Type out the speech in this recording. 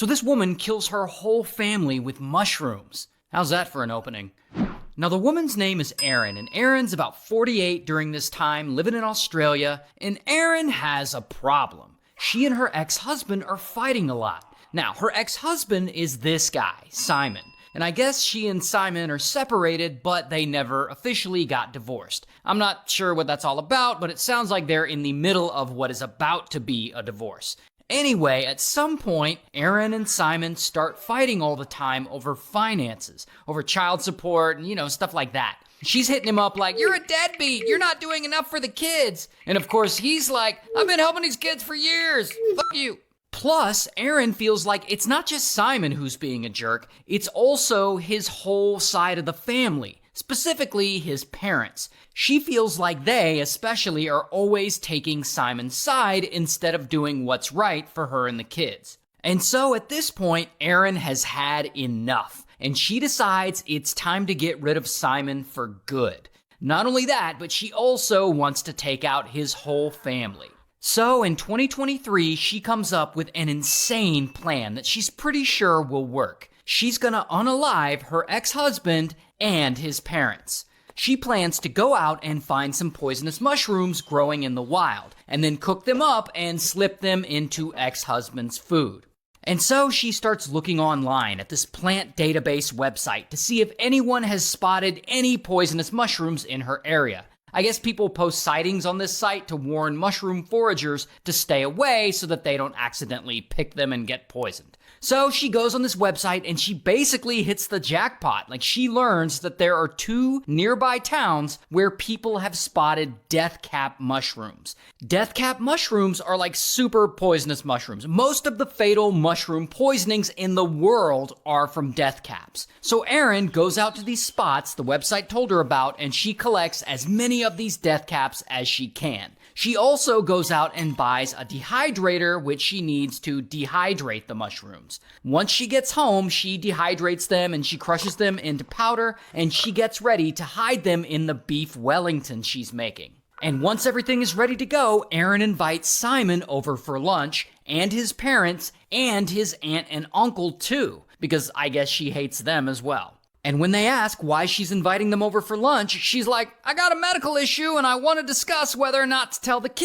So this woman kills her whole family with mushrooms. How's that for an opening? Now the woman's name is Erin, and Erin's about 48 during this time, living in Australia, and Erin has a problem. She and her ex-husband are fighting a lot. Now, her ex-husband is this guy, Simon. And I guess she and Simon are separated, but they never officially got divorced. I'm not sure what that's all about, but it sounds like they're in the middle of what is about to be a divorce. Anyway, at some point, Erin and Simon start fighting all the time over finances, over child support, and stuff like that. She's hitting him up like, "You're a deadbeat, you're not doing enough for the kids." And of course, he's like, "I've been helping these kids for years, fuck you." Plus, Erin feels like it's not just Simon who's being a jerk, it's also his whole side of the family, specifically his parents. She feels like they, especially, are always taking Simon's side instead of doing what's right for her and the kids. And so at this point, Erin has had enough, and she decides it's time to get rid of Simon for good. Not only that, but she also wants to take out his whole family. So in 2023, she comes up with an insane plan that she's pretty sure will work. She's gonna unalive her ex-husband and his parents. She plans to go out and find some poisonous mushrooms growing in the wild, and then cook them up and slip them into ex-husband's food. And so she starts looking online at this plant database website to see if anyone has spotted any poisonous mushrooms in her area. I guess people post sightings on this site to warn mushroom foragers to stay away so that they don't accidentally pick them and get poisoned. So she goes on this website and she basically hits the jackpot. Like, she learns that there are 2 nearby towns where people have spotted death cap mushrooms. Death cap mushrooms are like super poisonous mushrooms. Most of the fatal mushroom poisonings in the world are from death caps. So Erin goes out to these spots the website told her about, and she collects as many of these death caps as she can. She also goes out and buys a dehydrator, which she needs to dehydrate the mushrooms. Once she gets home, she dehydrates them and she crushes them into powder, and she gets ready to hide them in the beef Wellington she's making. And once everything is ready to go, Erin invites Simon over for lunch, and his parents, and his aunt and uncle too, because I guess she hates them as well. And when they ask why she's inviting them over for lunch, she's like, "I got a medical issue and I want to discuss whether or not to tell the kids."